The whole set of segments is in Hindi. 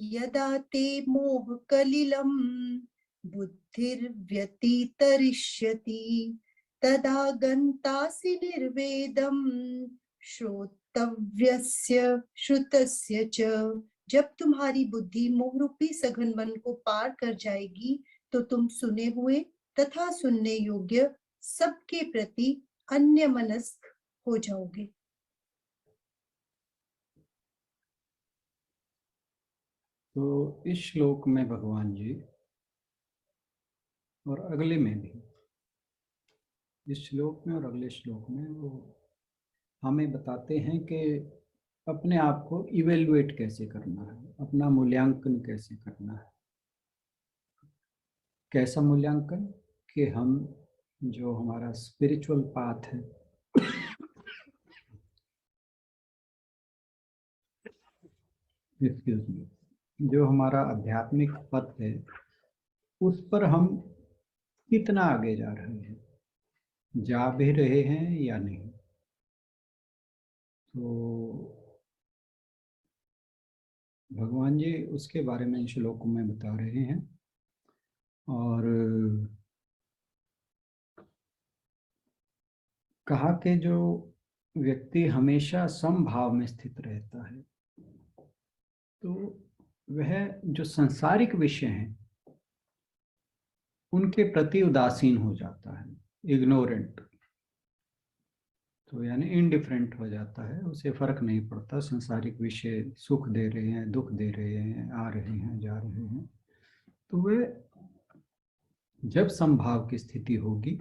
यदा ते मोहकलिलं बुद्धिर्व्यतितरिष्यति तदा गन्तासि निर्वेदं श्रोतव्यस्य श्रुतस्य च। जब तुम्हारी बुद्धि मोह रूपी सघन वन को पार कर जाएगी तो तुम सुने हुए तथा सुनने योग्य सबके प्रति अन्य मनस्क हो जाओगे। तो इस श्लोक में भगवान जी और अगले में भी, इस श्लोक में और अगले श्लोक में वो हमें बताते हैं कि अपने आप को इवेल्युएट कैसे करना है, अपना मूल्यांकन कैसे करना है। कैसा मूल्यांकन? कि हम जो हमारा स्पिरिचुअल पाथ है, एक्सक्यूज मी, जो हमारा आध्यात्मिक पथ है, उस पर हम कितना आगे जा रहे हैं, जा भी रहे हैं या नहीं। तो भगवान जी उसके बारे में श्लोक में बता रहे हैं। और कहा कि जो व्यक्ति हमेशा समभाव में स्थित रहता है, तो वह जो सांसारिक विषय हैं उनके प्रति उदासीन हो जाता है, इग्नोरेंट। तो यानी इनडिफरेंट हो जाता है, उसे फर्क नहीं पड़ता सांसारिक विषय सुख दे रहे हैं, दुख दे रहे हैं, आ रहे हैं, जा रहे हैं। तो वे जब समभाव की स्थिति होगी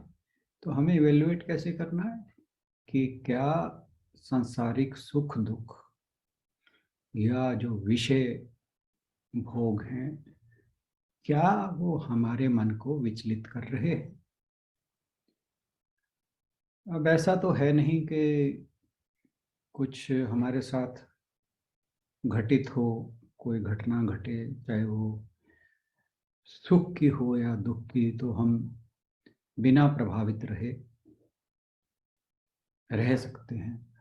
तो हमें इवेल्युएट कैसे करना है कि क्या सांसारिक सुख दुख या जो विषय भोग हैं, क्या वो हमारे मन को विचलित कर रहे हैं। अब ऐसा तो है नहीं कि कुछ हमारे साथ घटित हो, कोई घटना घटे, चाहे वो सुख की हो या दुख की, तो हम बिना प्रभावित रह सकते हैं।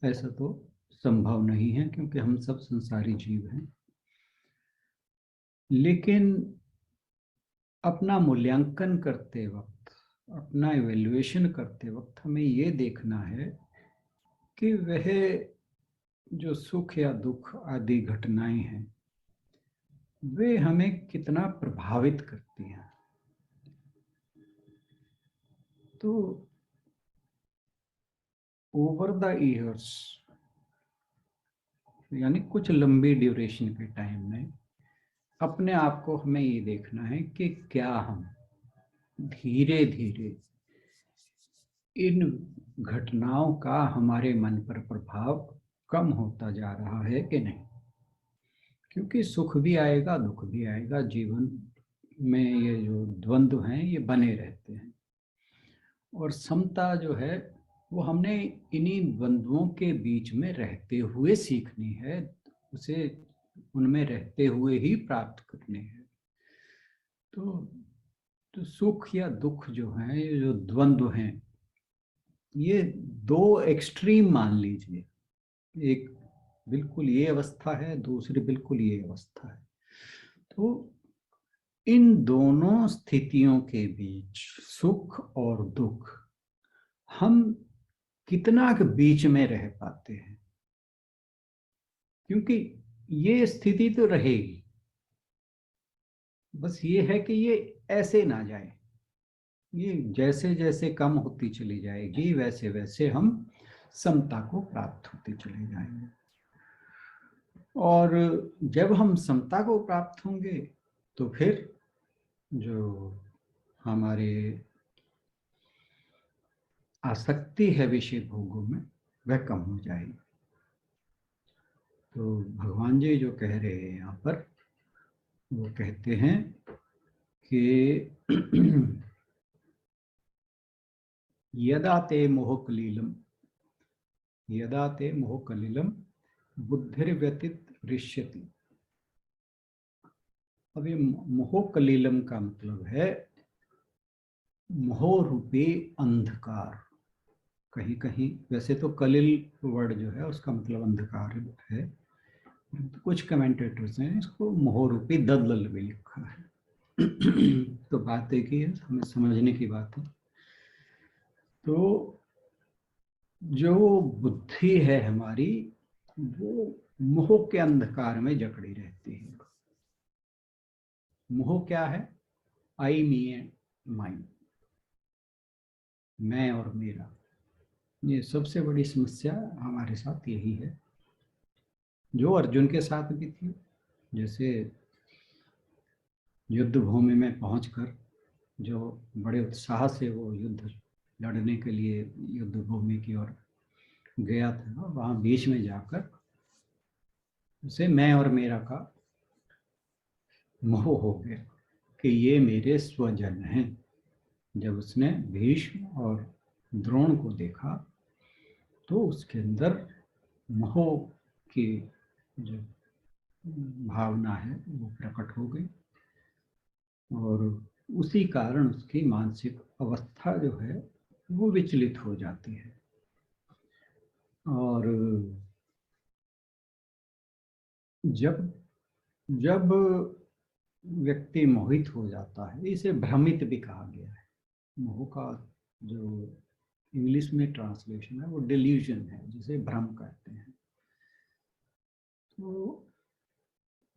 ऐसा तो संभव नहीं है, क्योंकि हम सब संसारी जीव हैं। लेकिन अपना मूल्यांकन करते वक्त, अपना इवैल्यूएशन करते वक्त हमें ये देखना है कि वह जो सुख या दुख आदि घटनाएं हैं वे हमें कितना प्रभावित करती हैं। तो ओवर द ईयर्स, यानी कुछ लंबी ड्यूरेशन के टाइम में अपने आप को हमें ये देखना है कि क्या हम धीरे धीरे इन घटनाओं का हमारे मन पर प्रभाव कम होता जा रहा है कि नहीं। क्योंकि सुख भी आएगा, दुख भी आएगा, जीवन में ये जो द्वंद्व हैं ये बने रहते हैं। और समता जो है वो हमने इन्हीं द्वंद्वों के बीच में रहते हुए सीखनी है, उसे उनमें रहते हुए ही प्राप्त करनी है। तो सुख या दुख जो है, ये जो द्वंद्व हैं, ये दो एक्सट्रीम मान लीजिए। एक बिल्कुल ये अवस्था है, दूसरी बिल्कुल ये अवस्था है। तो इन दोनों स्थितियों के बीच, सुख और दुख, हम कितना के बीच में रह पाते हैं। क्योंकि ये स्थिति तो रहेगी, बस ये है कि ये ऐसे ना जाए, ये जैसे जैसे कम होती चली जाएगी वैसे वैसे हम समता को प्राप्त होते चले जाएंगे। और जब हम समता को प्राप्त होंगे तो फिर जो हमारे आसक्ति है विषय भोगों में वह कम हो जाएगी। तो भगवान जी जो कह रहे हैं यहाँ पर, वो कहते हैं कि यदा ते मोहकलीलम, यदा ते मोहकलीलम बुद्धिर्व्यतित ऋष्यति। अब ये मोहकलीलम का मतलब है मोह रूपी अंधकार। कहीं कहीं वैसे तो कलिल वर्ड जो है उसका मतलब अंधकार है, कुछ कमेंटेटर्स ने इसको मोह रूपी दलदल भी लिखा है। तो बात एक ही है, हमें समझने की बात है। तो जो बुद्धि है हमारी, वो मोह के अंधकार में जकड़ी रहती है। मोह क्या है? आई, मी एंड माइन, मैं और मेरा। ये सबसे बड़ी समस्या हमारे साथ यही है, जो अर्जुन के साथ भी थी। जैसे युद्ध भूमि में पहुंचकर जो बड़े उत्साह से वो युद्ध लड़ने के लिए युद्ध भूमि की ओर गया था, वहां बीच में जाकर उसे मैं और मेरा का मोह हो गया कि ये मेरे स्वजन हैं। जब उसने भीष्म और द्रोण को देखा तो उसके अंदर मोह की जो भावना है वो प्रकट हो गई, और उसी कारण उसकी मानसिक अवस्था जो है वो विचलित हो जाती है। और जब जब व्यक्ति मोहित हो जाता है, इसे भ्रमित भी कहा गया है। मोह का जो इंग्लिश में ट्रांसलेशन है वो डिल्यूजन है, जिसे भ्रम कहते हैं। तो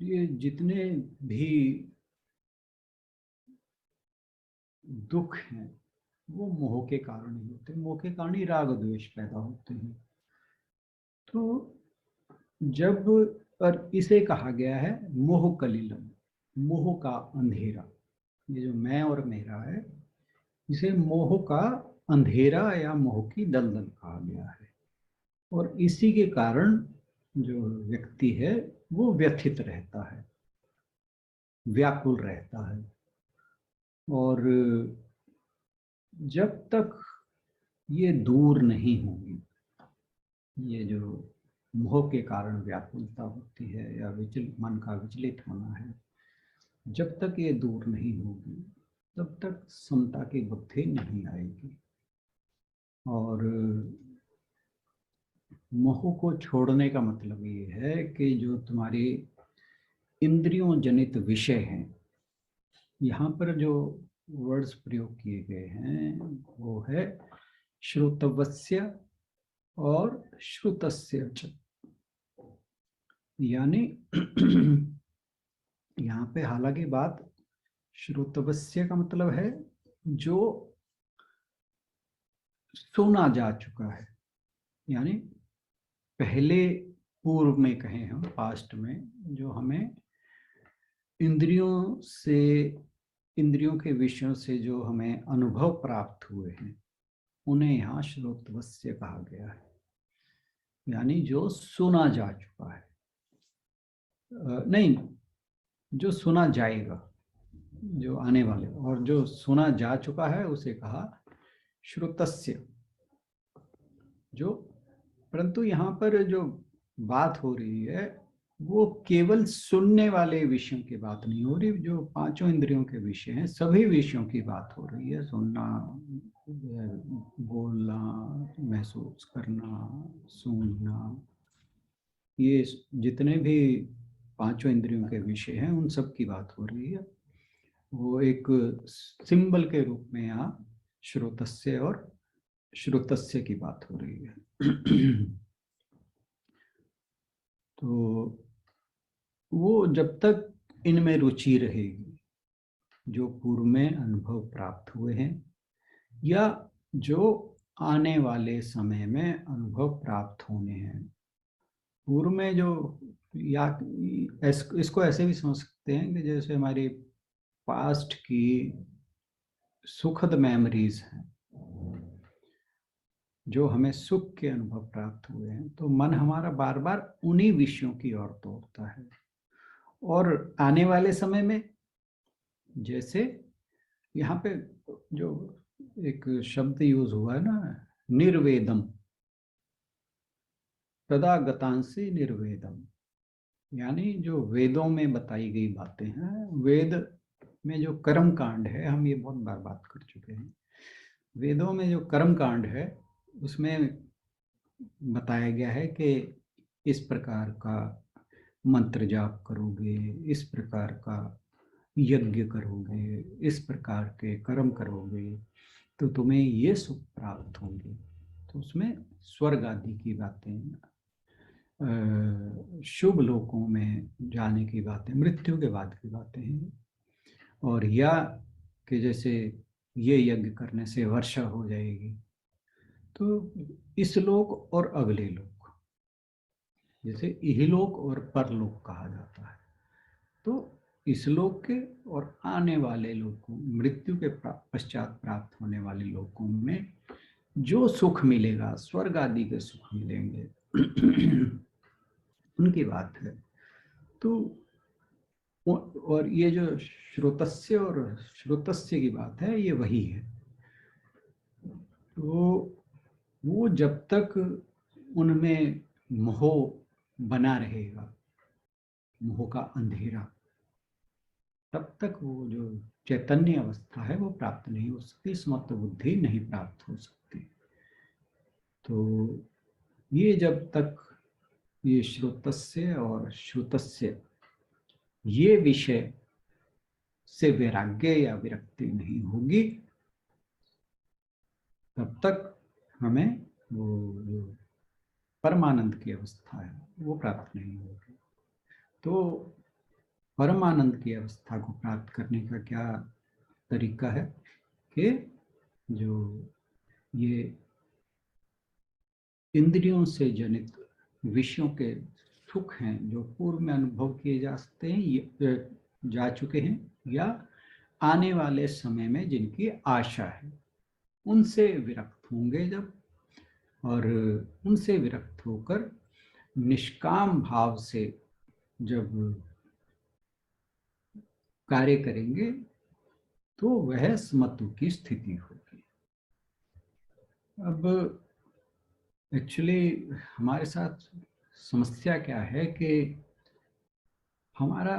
ये जितने भी दुख हैं वो मोह के कारण ही होते हैं, मोह के कारण ही राग द्वेष पैदा होते हैं। तो जब, और इसे कहा गया है मोह कलिलम, मोह का अंधेरा। ये जो मैं और मेरा है, इसे मोह का अंधेरा या मोह की दलदल कहा गया है। और इसी के कारण जो व्यक्ति है वो व्यथित रहता है, व्याकुल रहता है। और जब तक ये दूर नहीं होगी, ये जो मोह के कारण व्याकुलता होती है या मन का विचलित होना है, जब तक ये दूर नहीं होगी तब तक समता की बुद्धि नहीं आएगी। और मोह को छोड़ने का मतलब ये है कि जो तुम्हारी इंद्रियों जनित विषय हैं, यहाँ पर जो वर्ड्स प्रयोग किए गए हैं वो है श्रोतवस्य और श्रुतस्य च। यानी यहाँ पे हालांकि बात श्रुतवस्य का मतलब है जो सुना जा चुका है, यानी पहले पूर्व में कहें हम, पास्ट में जो हमें इंद्रियों से, इंद्रियों के विषयों से जो हमें अनुभव प्राप्त हुए हैं, उन्हें यहाँ श्रोतवस्य कहा गया है। यानी जो सुना जा चुका है, नहीं, जो सुना जाएगा, जो आने वाले, और जो सुना जा चुका है उसे कहा श्रुतस्य। जो, परंतु यहाँ पर जो बात हो रही है वो केवल सुनने वाले विषयों की बात नहीं हो रही, जो पांचों इंद्रियों के विषय हैं सभी विषयों की बात हो रही है। सुनना, बोलना, महसूस करना, सूंघना, ये जितने भी पांचों इंद्रियों के विषय हैं उन सब की बात हो रही है। वो एक सिंबल के रूप में यहाँ श्रोतस्य और श्रुतस्य की बात हो रही है। तो वो जब तक इनमें रुचि रहेगी, जो पूर्व में अनुभव प्राप्त हुए हैं या जो आने वाले समय में अनुभव प्राप्त होने हैं, पूर्व में जो, या इसको ऐसे भी समझ सकते हैं कि जैसे हमारी पास्ट की सुखद मेमोरीज हैं, जो हमें सुख के अनुभव प्राप्त हुए हैं, तो मन हमारा बार बार उन्हीं विषयों की ओर दौड़ता है। और आने वाले समय में, जैसे यहाँ पे जो एक शब्द यूज हुआ है ना, निर्वेदम, तदा गतांसी निर्वेदम, यानी जो वेदों में बताई गई बातें हैं, वेद में जो कर्म कांड है, हम ये बहुत बार बात कर चुके हैं, वेदों में जो कर्म कांड है उसमें बताया गया है कि इस प्रकार का मंत्र जाप करोगे, इस प्रकार का यज्ञ करोगे, इस प्रकार के कर्म करोगे तो तुम्हें ये सुख प्राप्त होंगे। तो उसमें स्वर्ग आदि की बातें, शुभ लोकों में जाने की बातें, मृत्यु के बाद की बातें हैं। और या कि जैसे ये यज्ञ करने से वर्षा हो जाएगी, तो इस लोक और अगले लोक, जैसे इहलोक और परलोक कहा जाता है। तो इस लोक के और आने वाले लोकों, मृत्यु के पश्चात प्राप्त होने वाले लोकों में जो सुख मिलेगा, स्वर्ग आदि के सुख मिलेंगे उनकी बात है। तो और ये जो श्रोतस्य और श्रोतस्य की बात है, ये वही है। तो वो जब तक उनमें मोह बना रहेगा, मोह का अंधेरा, तब तक वो जो चैतन्य अवस्था है वो प्राप्त नहीं हो सकती, स्मृत बुद्धि नहीं प्राप्त हो सकती। तो ये जब तक ये श्रोतस्य और श्रुतस्य ये विषय से वैराग्य या विरक्ति नहीं होगी, तब तक हमें वो जो परमानंद की अवस्था है वो प्राप्त नहीं होगी। तो परमानंद की अवस्था को प्राप्त करने का क्या तरीका है कि जो ये इंद्रियों से जनित विषयों के सुख हैं जो पूर्व में अनुभव किए जा सकते हैं, ये जा चुके हैं, या आने वाले समय में जिनकी आशा है, उनसे विरक्त होंगे जब, और उनसे विरक्त होकर निष्काम भाव से जब कार्य करेंगे तो वह समत्व की स्थिति होगी। अब एक्चुअली हमारे साथ समस्या क्या है कि हमारा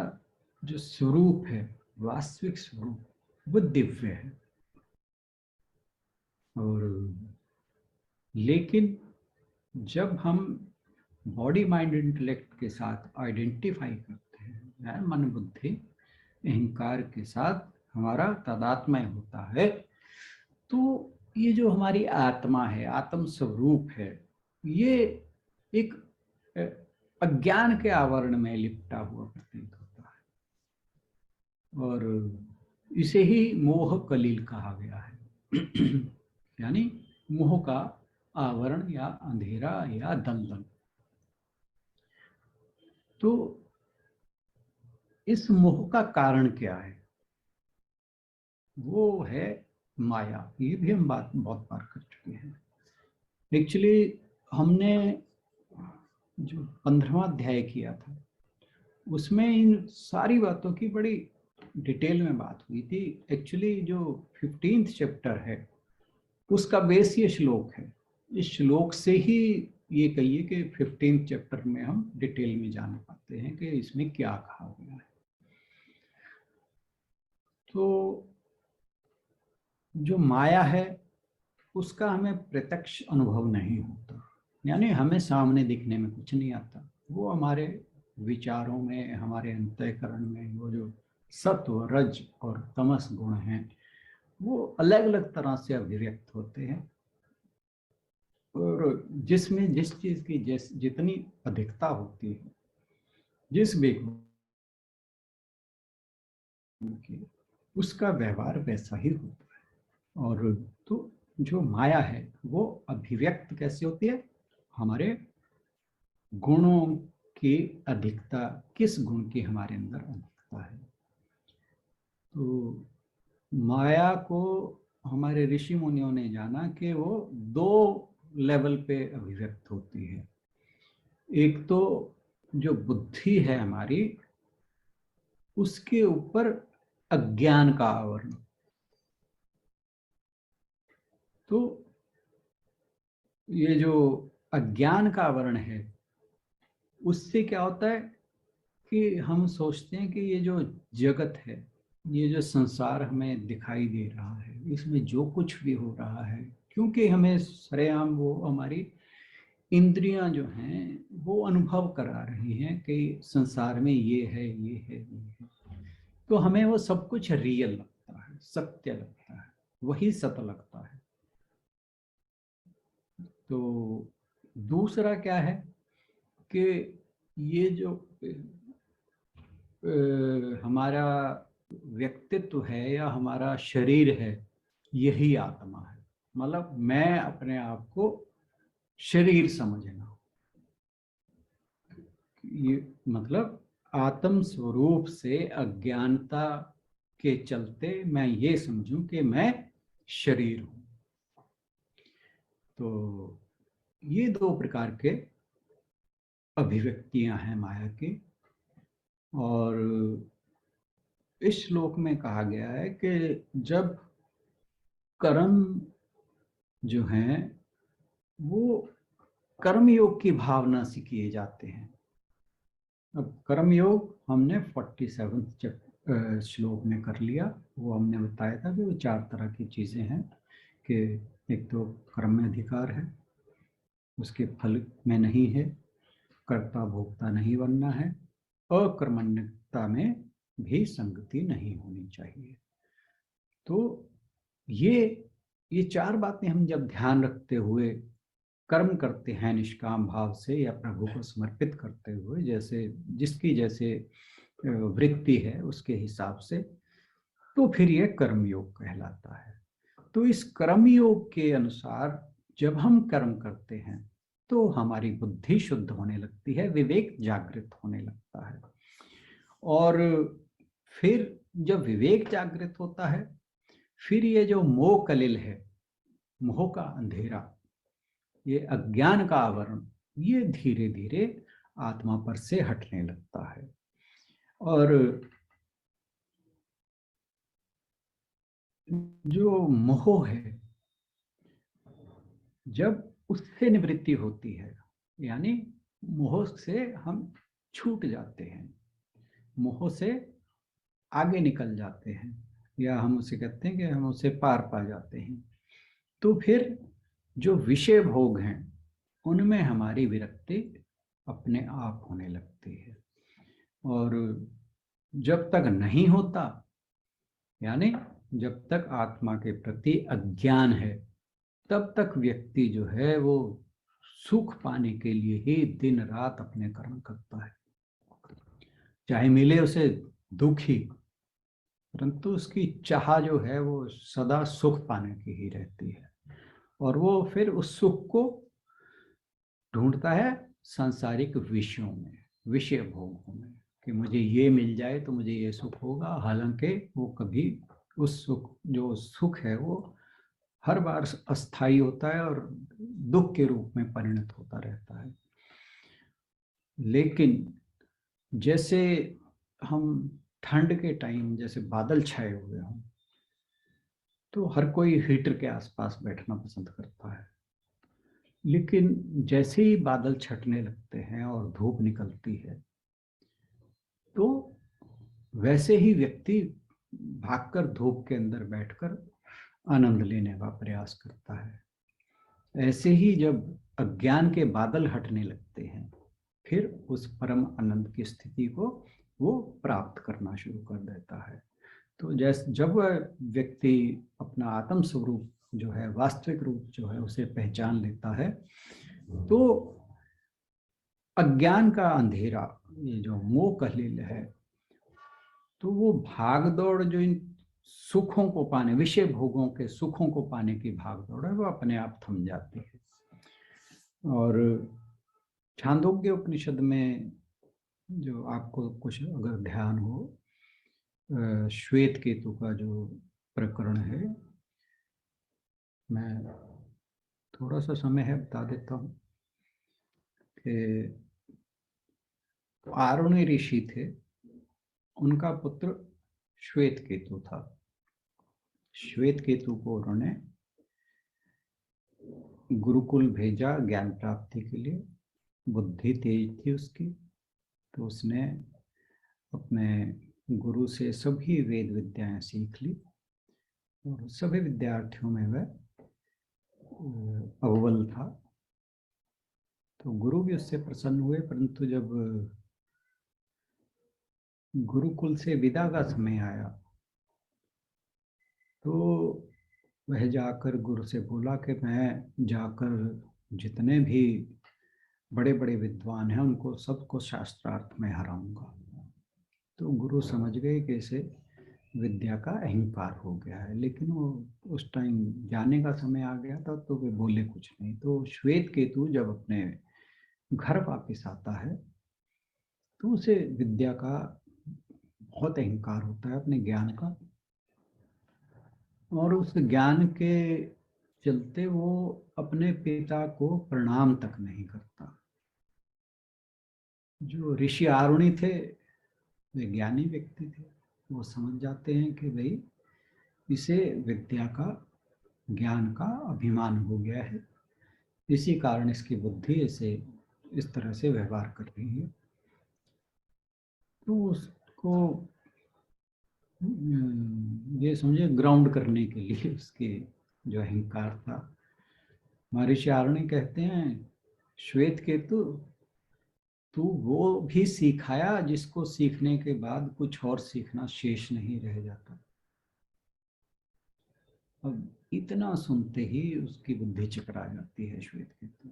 जो स्वरूप है, वास्तविक स्वरूप, वो दिव्य है, और लेकिन जब हम बॉडी माइंड इंटेलेक्ट के साथ आइडेंटिफाई करते हैं, मन बुद्धि अहंकार के साथ हमारा तादात्म्य होता है, तो ये जो हमारी आत्मा है, आत्म स्वरूप है, ये एक अज्ञान के आवरण में लिपटा हुआ प्रतीत होता है, और इसे ही मोह कलील कहा गया है यानी मोह का आवरण या अंधेरा या दलदल। तो इस मोह का कारण क्या है? वो है माया। ये भी हम बात बहुत बार कर चुके हैं। एक्चुअली हमने जो 15वां अध्याय किया था उसमें इन सारी बातों की बड़ी डिटेल में बात हुई थी। एक्चुअली जो 15th चैप्टर है उसका बेस ये श्लोक है। इस श्लोक से ही ये कहिए कि 15th चैप्टर में हम डिटेल में जान पाते हैं कि इसमें क्या कहा गया है। तो जो माया है उसका हमें प्रत्यक्ष अनुभव नहीं होता, यानी हमें सामने दिखने में कुछ नहीं आता। वो हमारे विचारों में, हमारे अंतःकरण में वो जो सत्व, रज और तमस गुण हैं वो अलग अलग तरह से अभिव्यक्त होते हैं, और जिसमें जिस चीज की जितनी अधिकता होती है, जिस भी की, उसका व्यवहार वैसा ही होता है। और तो जो माया है वो अभिव्यक्त कैसे होती है? हमारे गुणों की अधिकता, किस गुण की हमारे अंदर अधिकता है। तो माया को हमारे ऋषि मुनियों ने जाना कि वो 2 लेवल पे अभिव्यक्त होती है। एक तो जो बुद्धि है हमारी, उसके ऊपर अज्ञान का आवरण। तो ये जो अज्ञान का आवरण है उससे क्या होता है कि हम सोचते हैं कि ये जो जगत है, ये जो संसार हमें दिखाई दे रहा है, इसमें जो कुछ भी हो रहा है, क्योंकि हमें सरेआम वो हमारी इंद्रियां जो हैं वो अनुभव करा रही हैं कि संसार में ये है, ये है, ये है, तो हमें वो सब कुछ रियल लगता है, सत्य लगता है, वही सत्य लगता है। तो दूसरा क्या है कि ये जो हमारा व्यक्तित्व है या हमारा शरीर है, यही आत्मा है। मतलब मैं अपने आप को शरीर समझना, ये मतलब आत्म स्वरूप से अज्ञानता के चलते मैं ये समझूं कि मैं शरीर हूं। तो ये दो प्रकार के अभिव्यक्तियां हैं माया की। और इस श्लोक में कहा गया है कि जब कर्म जो हैं वो कर्म योग की भावना से किए जाते हैं। अब कर्म योग हमने 47 श्लोक में कर लिया। वो हमने बताया था कि वो 4 तरह की चीजें हैं कि एक तो कर्म में अधिकार है, उसके फल में नहीं है, कर्ता भोक्ता नहीं बनना है, अकर्मण्यता में भी संगति नहीं होनी चाहिए। तो ये 4 बातें हम जब ध्यान रखते हुए कर्म करते हैं निष्काम भाव से या प्रभु को समर्पित करते हुए, जैसे जिसकी जैसे वृत्ति है उसके हिसाब से, तो फिर ये कर्म योग कहलाता है। तो इस कर्म योग के अनुसार जब हम कर्म करते हैं तो हमारी बुद्धि शुद्ध होने लगती है, विवेक जागृत होने लगता है। और फिर जब विवेक जागृत होता है, फिर ये जो मोह कलिल है, मोह का अंधेरा, ये अज्ञान का आवरण, ये धीरे धीरे आत्मा पर से हटने लगता है। और जो मोह है, जब उससे निवृत्ति होती है, यानी मोह से हम छूट जाते हैं, मोह से आगे निकल जाते हैं, या हम उसे कहते हैं कि हम उसे पार पा जाते हैं, तो फिर जो विषय भोग हैं उनमें हमारी विरक्ति अपने आप होने लगती है। और जब तक नहीं होता, यानी जब तक आत्मा के प्रति अज्ञान है, तब तक व्यक्ति जो है वो सुख पाने के लिए ही दिन रात अपने कर्म करता है, चाहे मिले उसे दुख ही, परंतु उसकी चाह जो है वो सदा सुख पाने की ही रहती है। और वो फिर उस सुख को ढूंढता है सांसारिक विषयों में, विषय भोगों में, कि मुझे ये मिल जाए तो मुझे ये सुख होगा। हालांकि वो कभी उस सुख, जो सुख है वो हर बार अस्थाई होता है और दुख के रूप में परिणत होता रहता है। लेकिन जैसे हम ठंड के टाइम जैसे बादल छाए हुए हों, तो हर कोई हीटर के आसपास बैठना पसंद करता है। लेकिन जैसे ही बादल छटने लगते हैं और धूप निकलती है, तो वैसे ही व्यक्ति भागकर धूप के अंदर बैठकर आनंद लेने का प्रयास करता है। ऐसे ही जब अज्ञान के बादल हटने लगते हैं, फिर उस परम आनंद की स्थिति को वो प्राप्त करना शुरू कर देता है। तो जैसे जब वह व्यक्ति अपना आत्म स्वरूप जो है, वास्तविक रूप जो है, उसे पहचान लेता है, तो अज्ञान का अंधेरा, ये जो मोह कलिल है, तो वो भाग दौड़ जो इन सुखों को पाने, विषय भोगों के सुखों को पाने की भाग दौड़ है, वो अपने आप थम जाती है। और छांदोग्य उपनिषद में जो आपको कुछ अगर ध्यान हो, श्वेत केतु का जो प्रकरण है, मैं थोड़ा सा समय है बता देता हूँ कि आरुणि ऋषि थे, उनका पुत्र श्वेत केतु था। श्वेत केतु को उन्होंने गुरुकुल भेजा ज्ञान प्राप्ति के लिए। बुद्धि तेज थी उसकी, तो उसने अपने गुरु से सभी वेद विद्याएं सीख ली और सभी विद्यार्थियों में वह अव्वल था। तो गुरु भी उससे प्रसन्न हुए, परंतु जब गुरुकुल से विदा का समय आया तो वह जाकर गुरु से बोला कि मैं जाकर जितने भी बड़े बड़े विद्वान हैं उनको सबको शास्त्रार्थ में हराऊंगा। तो गुरु समझ गए कि इसे विद्या का अहंकार हो गया है, लेकिन वो उस टाइम जाने का समय आ गया था तो वे बोले कुछ नहीं। तो श्वेत केतु जब अपने घर वापिस आता है तो उसे विद्या का बहुत अहंकार होता है, अपने ज्ञान का, और उस ज्ञान के चलते वो अपने पिता को प्रणाम तक नहीं करता। जो ऋषि आरुणि थे वे ज्ञानी व्यक्ति थे, वो समझ जाते हैं कि भाई इसे विद्या का, ज्ञान का अभिमान हो गया है, इसी कारण इसकी बुद्धि इसे इस तरह से व्यवहार कर रही है। तो उसको ये समझे ग्राउंड करने के लिए उसके जो अहंकार था, महर्षि आरुणि कहते हैं श्वेत केतु तू वो भी सिखाया जिसको सीखने के बाद कुछ और सीखना शेष नहीं रह जाता। अब इतना सुनते ही उसकी बुद्धि चकरा जाती है श्वेत केतु,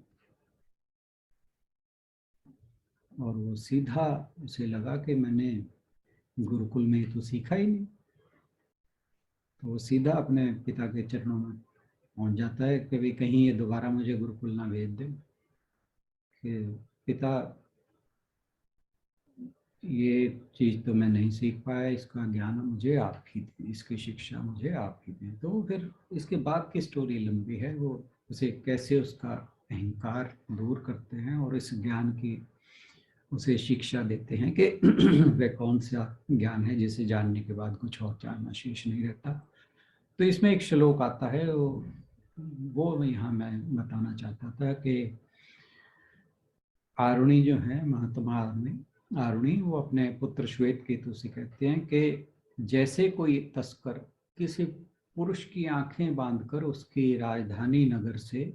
और वो सीधा उसे लगा कि मैंने गुरुकुल में तो सीखा ही नहीं। तो वो सीधा अपने पिता के चरणों में पहुंच जाता है कि भाई कहीं ये दोबारा मुझे गुरुकुल ना भेज दे, कि पिता ये चीज़ तो मैं नहीं सीख पाया, इसका ज्ञान मुझे आप ही दें, इसकी शिक्षा मुझे आप ही दें। तो फिर इसके बाद की स्टोरी लंबी है, वो उसे कैसे उसका अहंकार दूर करते हैं और इस ज्ञान की उसे शिक्षा देते हैं कि वह कौन सा ज्ञान है जिसे जानने के बाद कुछ और जानना शेष नहीं रहता। तो इसमें एक श्लोक आता है, वो यहाँ मैं बताना चाहता था कि आरुणि जो है, महात्मा आरुणि वो अपने पुत्र श्वेत केतु से कहते हैं कि जैसे कोई तस्कर किसी पुरुष की आंखें बांधकर उसकी राजधानी नगर से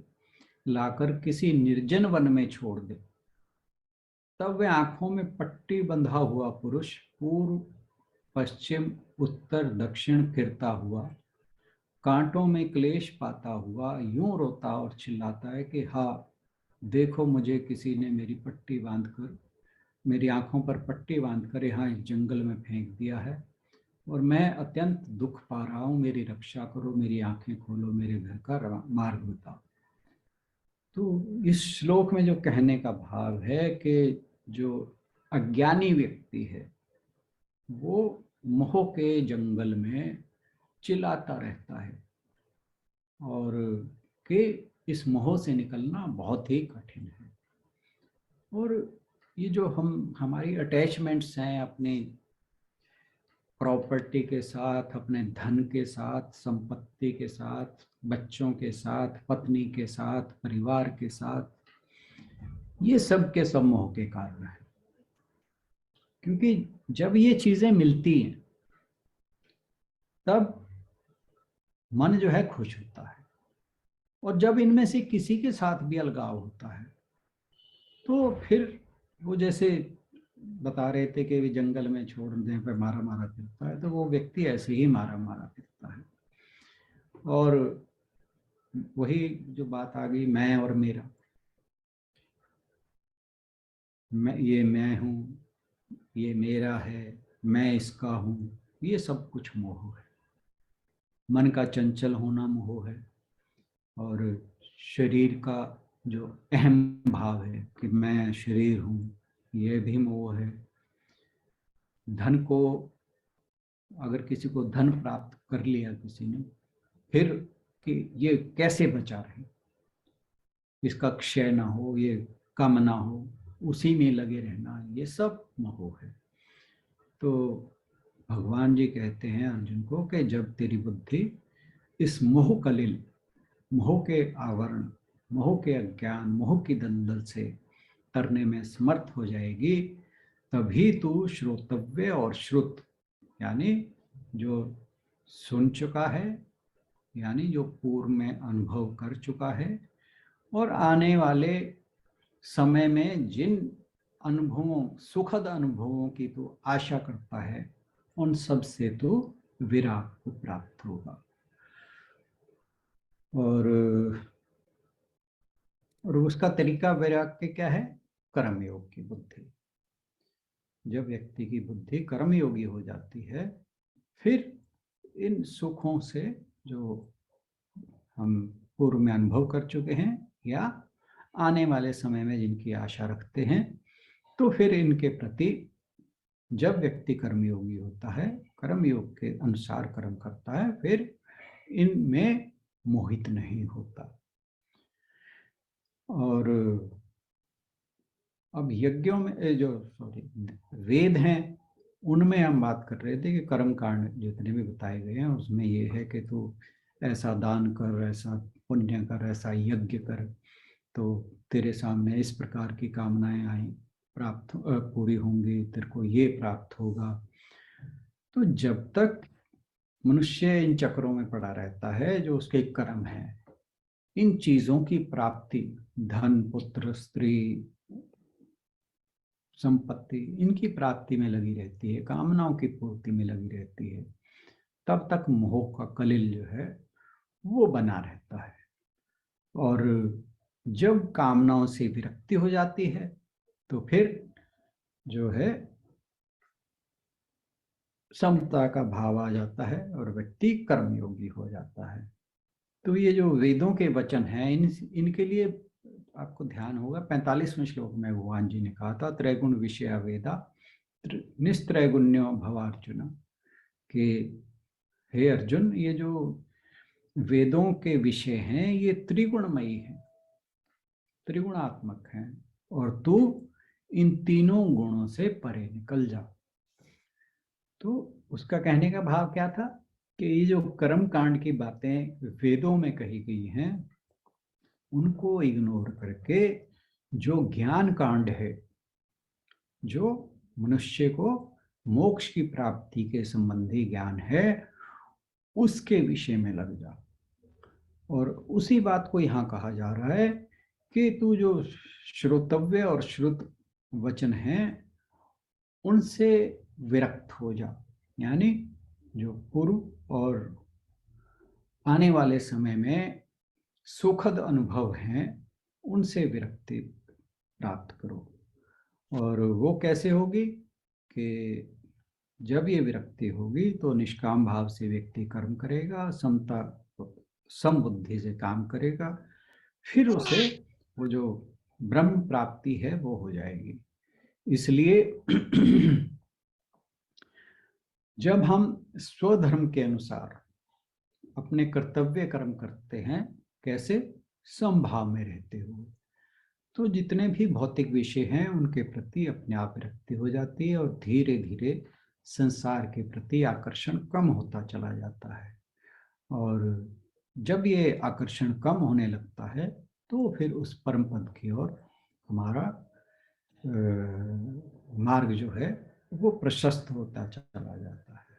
लाकर किसी निर्जन वन में छोड़ दे, तब वह आंखों में पट्टी बंधा हुआ पुरुष पूर्व पश्चिम उत्तर दक्षिण फिरता हुआ, कांटों में क्लेश पाता हुआ यूं रोता और चिल्लाता है कि हाँ देखो, मुझे किसी ने मेरी पट्टी बांधकर, मेरी आंखों पर पट्टी बांधकर यहाँ इस जंगल में फेंक दिया है और मैं अत्यंत दुख पा रहा हूँ, मेरी रक्षा करो, मेरी आंखें खोलो, मेरे घर का मार्ग बताओ। तो इस श्लोक में जो कहने का भाव है कि जो अज्ञानी व्यक्ति है वो मोह के जंगल में चिल्लाता रहता है, और कि इस मोह से निकलना बहुत ही कठिन है। और ये जो हमारी अटैचमेंट्स हैं अपनी प्रॉपर्टी के साथ, अपने धन के साथ, संपत्ति के साथ, बच्चों के साथ, पत्नी के साथ, परिवार के साथ, ये सब के सब मोह के कारण है। क्योंकि जब ये चीजें मिलती हैं तब मन जो है खुश होता है, और जब इनमें से किसी के साथ भी अलगाव होता है तो फिर वो जैसे बता रहे थे कि जंगल में छोड़ देने पर मारा मारा फिरता है, तो वो व्यक्ति ऐसे ही मारा मारा फिरता है। और वही जो बात आ गई मैं और मेरा, ये मैं हूँ, ये मेरा है, मैं इसका हूँ, ये सब कुछ मोह है। मन का चंचल होना मोह है, और शरीर का जो अहम भाव है कि मैं शरीर हूँ, ये भी मोह है। धन को, अगर किसी को धन प्राप्त कर लिया किसी ने, फिर कि ये कैसे बचा रहे, इसका क्षय ना हो, ये कम ना हो, उसी में लगे रहना, ये सब मोह है। तो भगवान जी कहते हैं अर्जुन को कि जब तेरी बुद्धि इस मोह कलिल, मोह के आवरण, मोह के अज्ञान, मोह की दलदल से तरने में समर्थ हो जाएगी, तभी तू श्रोतव्य और श्रुत, यानी जो सुन चुका है, यानी जो पूर्व में अनुभव कर चुका है, और आने वाले समय में जिन अनुभवों, सुखद अनुभवों की तो आशा करता है, उन सब से तो विराग को प्राप्त होगा। और उसका तरीका वैराग के क्या है? कर्मयोग की बुद्धि। जब व्यक्ति की बुद्धि कर्मयोगी हो जाती है, फिर इन सुखों से जो हम पूर्व में अनुभव कर चुके हैं या आने वाले समय में जिनकी आशा रखते हैं, तो फिर इनके प्रति जब व्यक्ति कर्मयोगी होता है, कर्मयोग के अनुसार कर्म करता है, फिर इनमें मोहित नहीं होता। और अब यज्ञों में जो वेद हैं, उनमें हम बात कर रहे थे कि कर्म कांड जितने भी बताए गए हैं उसमें ये है कि तू ऐसा दान कर, ऐसा पुण्य कर, ऐसा यज्ञ कर, तो तेरे सामने इस प्रकार की कामनाएं आई प्राप्त पूरी होंगी, तेरे को ये प्राप्त होगा। तो जब तक मनुष्य इन चक्रों में पड़ा रहता है, जो उसके कर्म है, इन चीजों की प्राप्ति, धन, पुत्र, स्त्री, संपत्ति, इनकी प्राप्ति में लगी रहती है, कामनाओं की पूर्ति में लगी रहती है, तब तक मोह का कलिल जो है वो बना रहता है। और जब कामनाओं से विरक्ति हो जाती है, तो फिर जो है समता का भाव आ जाता है और व्यक्ति कर्मयोगी हो जाता है। तो ये जो वेदों के वचन हैं, इनके लिए आपको ध्यान होगा 45वें श्लोक में भगवान जी ने कहा था, त्रैगुण विषय वेदा निस्त्रैगुण्यो भवार्जुन, कि हे अर्जुन, ये जो वेदों के विषय हैं ये त्रिगुणमयी हैं, त्रिगुणात्मक हैं, और तू इन तीनों गुणों से परे निकल जा। तो उसका कहने का भाव क्या था कि ये जो कर्म कांड की बातें वेदों में कही गई हैं, उनको इग्नोर करके जो ज्ञान कांड है, जो मनुष्य को मोक्ष की प्राप्ति के संबंधी ज्ञान है, उसके विषय में लग जा। और उसी बात को यहाँ कहा जा रहा है कि तू जो श्रोतव्य और श्रुत वचन हैं उनसे विरक्त हो जा, यानी जो पूर्व और आने वाले समय में सुखद अनुभव हैं उनसे विरक्ति प्राप्त करो। और वो कैसे होगी कि जब ये विरक्ति होगी तो निष्काम भाव से व्यक्ति कर्म करेगा, समबुद्धि से काम करेगा, फिर उसे वो जो ब्रह्म प्राप्ति है वो हो जाएगी। इसलिए जब हम स्वधर्म के अनुसार अपने कर्तव्य कर्म करते हैं, कैसे? समभाव में रहते हुए, तो जितने भी भौतिक विषय हैं उनके प्रति अपने आप विरक्ति हो जाती है और धीरे धीरे संसार के प्रति आकर्षण कम होता चला जाता है। और जब ये आकर्षण कम होने लगता है तो फिर उस परम पद की ओर हमारा मार्ग जो है वो प्रशस्त होता चला जाता है।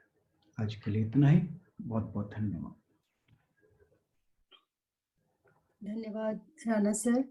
आज के लिए इतना ही। बहुत बहुत धन्यवाद। धन्यवाद राणा सर।